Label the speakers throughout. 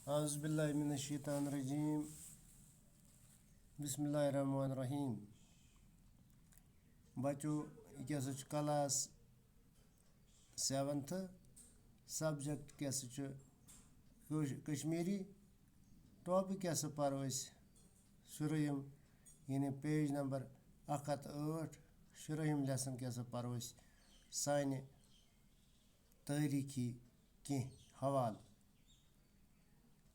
Speaker 1: أعوذ بالله من الشيطان الرجيم بسم الله الرحمن الرحيم बच्चों क्या सच क्लास 7th सब्जेक्ट क्या सच कश्मीरी टॉपिक क्या सा पढ़ो शुरुम यानी पेज नंबर 108 शुरुम लेसन क्या सा पढ़ो साने तारीखी कह हवाल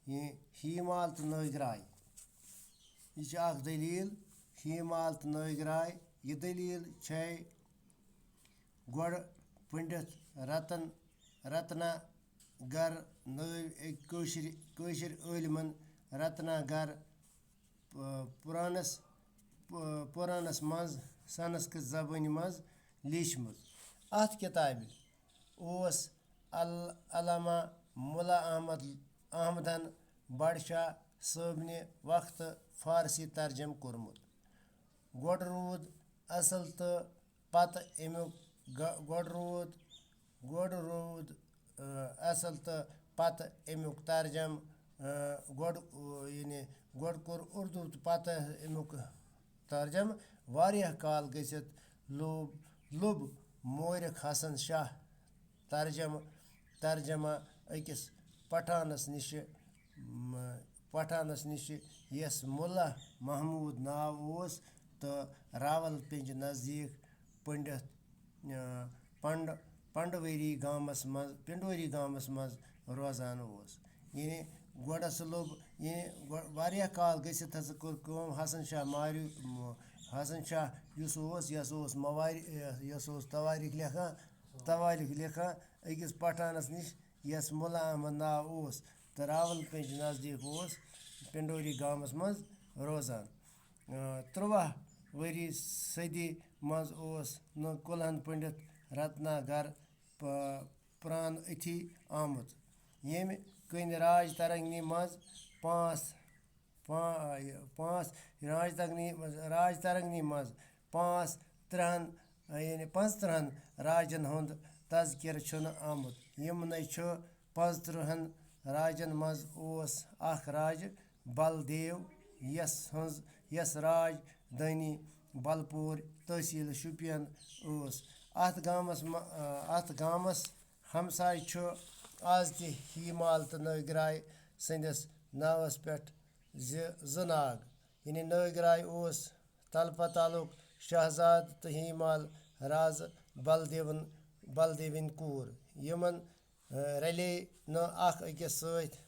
Speaker 1: ये हीमाल तो नगराय यह दलील हीमाल तो नगराय यह दलील छे गोड़ पंडित रत्नागर कशर इलमन रत्नागर पुरानस मज संस्कृत जबान मज लिचमत अत किताब अल्लामा मुल्ला अहमदन बड़शाह सबन वक्त फारसी तर्जम कोर्मुत गोड़ रूद असल तो पत अमुक गोड़ रूद असल तो पत अमुक तर्जम गोड़ कोर उर्दू तो पत अमुक तर्जम वारिया काल गसित लुब मोरिक हसन शाह तर्जमा अकिस पठानस निश यस मुल्ला महमूद नाव तो रावलपिंज नज़दीक पिंडवरी गामस मज रोजान यानी गोड़स लोब वारिया काल गसित हसा कोर हसन शाह यस तवारीख लिखा अकिस पठानस निश यस मुल्ला अहमद नाव तो रावलपिंज नज़दीक पिंडोरी गामस मज रोजान 13 वरी सदी मज न कुल्हन पंडित रत्नागर प्रान अथी आमुत यम कन राज तरंगनी मज पाँच तरहन राजन हुंद तज़किर आमुत यमन 35 राजन मज अख राज बलदेव यस राज दानी बलपुर तहसील शुपियन अत गामस हमसाय आज तह हीमाल तो नगराय संदिस नावस पे नाग यानी नगराय तलपा तालुक शहजाद तो हीमाल राज बलदेवन कूर यमन रले न अख अकिस